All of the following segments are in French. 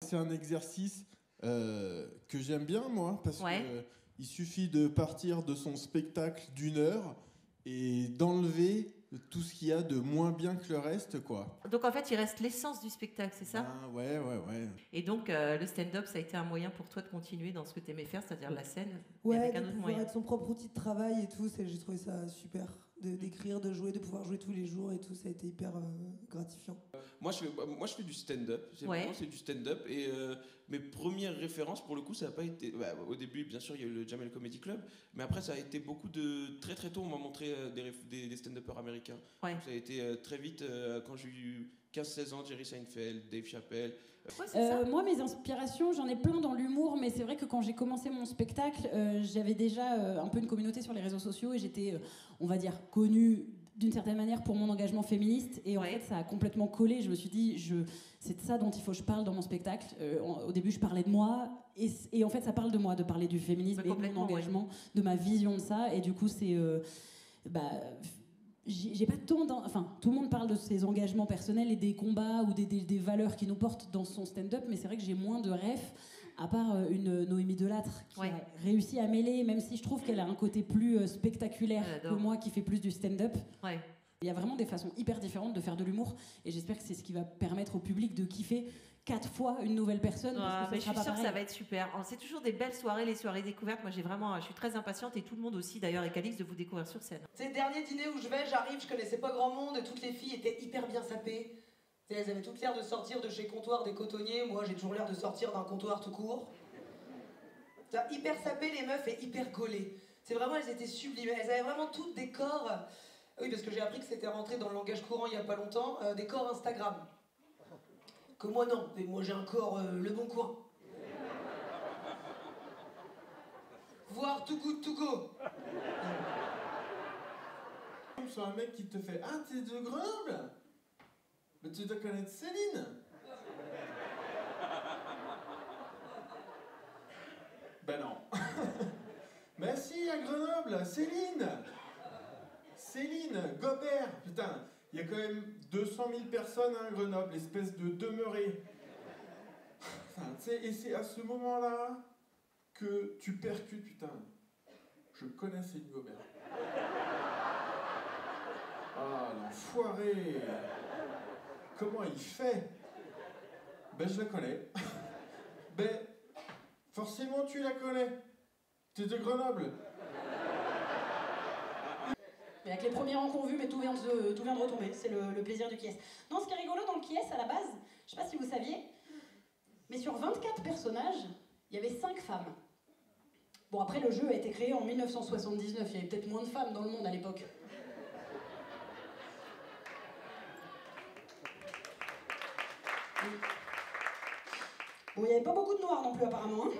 C'est un exercice que j'aime bien, moi, parce Ouais. qu'il suffit de partir de son spectacle d'1 heure et d'enlever tout ce qu'il y a de moins bien que le reste, quoi. Donc en fait, il reste l'essence du spectacle, c'est ça? Ben, ouais. Et donc le stand-up, ça a été un moyen pour toi de continuer dans ce que tu aimais faire, c'est-à-dire la scène, mais Ouais, avec de un autre pouvoir moyen. être son propre outil de travail et tout, j'ai trouvé ça super. D'écrire, de jouer, de pouvoir jouer tous les jours et tout, ça a été hyper gratifiant. Moi, je fais du stand-up. Ouais. C'est du stand-up. Et mes premières références, pour le coup, ça n'a pas été... au début, bien sûr, il y a eu le Jamel Comedy Club. Mais après, ça a été beaucoup de... Très, très tôt, on m'a montré des stand-uppers américains. Ouais. Donc, ça a été très vite, quand j'ai eu 15-16 ans, Jerry Seinfeld, Dave Chappelle. Ouais, c'est ça. Moi, mes inspirations, j'en ai plein dans l'humour, mais c'est vrai que quand j'ai commencé mon spectacle, j'avais déjà un peu une communauté sur les réseaux sociaux et j'étais, on va dire, connue d'une certaine manière pour mon engagement féministe. Et en fait, ça a complètement collé. Je me suis dit, c'est de ça dont il faut que je parle dans mon spectacle. Au début, je parlais de moi, et en fait, ça parle de moi, de parler du féminisme et de mon engagement, de ma vision de ça. Et du coup, c'est... j'ai pas tant enfin, tout le monde parle de ses engagements personnels et des combats ou des valeurs qui nous portent dans son stand-up, mais c'est vrai que j'ai moins de refs, à part une Noémie Delattre qui a réussi à mêler, même si je trouve qu'elle a un côté plus spectaculaire que moi qui fait plus du stand-up. Ouais. Il y a vraiment des façons hyper différentes de faire de l'humour, et j'espère que c'est ce qui va permettre au public de kiffer 4 fois une nouvelle personne. Parce que Mais je suis sûre que pareil. ça va être super. C'est toujours des belles soirées, les soirées découvertes. Moi, je suis très impatiente, et tout le monde aussi, d'ailleurs, et Calix, de vous découvrir sur scène. C'est le dernier dîner où j'arrive, je connaissais pas grand monde, toutes les filles étaient hyper bien sapées. Elles avaient toutes l'air de sortir de chez Comptoir des Cotonniers, moi j'ai toujours l'air de sortir d'un comptoir tout court. Hyper sapées les meufs et hyper gaulées. C'est vraiment, elles étaient sublimes. Elles avaient vraiment toutes des corps... Oui, parce que j'ai appris que c'était rentré dans le langage courant il y a pas longtemps, des corps Instagram. Que moi non, mais moi j'ai un corps Le Bon Coin. Voire Too Good To Go. Sur un mec qui te fait « Ah, t'es de Grenoble? Mais tu dois connaître Céline !» Ben non. Mais si, à Grenoble, Céline Gobert. Putain, il y a quand même 200 000 personnes à Grenoble, espèce de demeuré. Enfin, tu sais, et c'est à ce moment-là que tu percutes, putain. Je connais Céline Gobert. Ah, l'enfoiré! Comment il fait? Ben, je la connais. Ben, forcément, tu la connais. T'es de Grenoble. Mais avec les premiers rangs qu'on vu, mais tout vient de retomber. C'est le plaisir du Qui est. Non, ce qui est rigolo dans le Qui est, à la base, je sais pas si vous saviez, mais sur 24 personnages, il y avait 5 femmes. Bon, après, le jeu a été créé en 1979. Il y avait peut-être moins de femmes dans le monde à l'époque. Bon, il n'y avait pas beaucoup de noirs non plus, apparemment. Hein.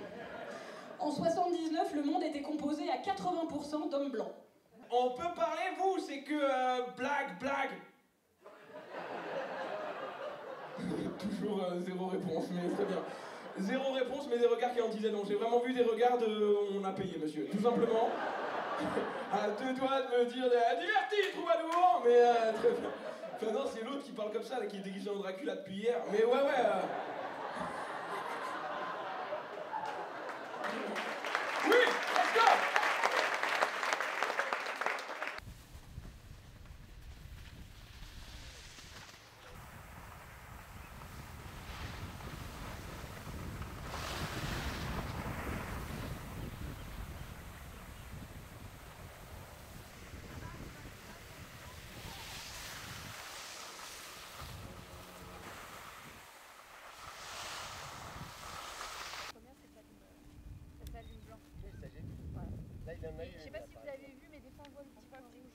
En 79, le monde était composé à 80% d'hommes blancs. On peut parler, vous, c'est que blague. Toujours zéro réponse, mais très bien. Zéro réponse, mais des regards qui en disaient non. J'ai vraiment vu des regards de on a payé, monsieur. Tout simplement. À 2 doigts de me dire diverti, troubadour, mais très bien. Enfin, non, c'est l'autre qui parle comme ça, là, qui est déguisé en Dracula depuis hier. Mais ouais. Oui, let's go! Je sais pas si vous avez vu, mais des fois on voit le petit point rouge.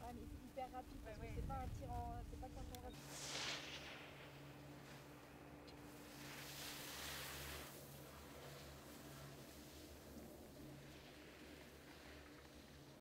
Ah, mais c'est hyper rapide parce que c'est pas un tir en. C'est pas quand on rate.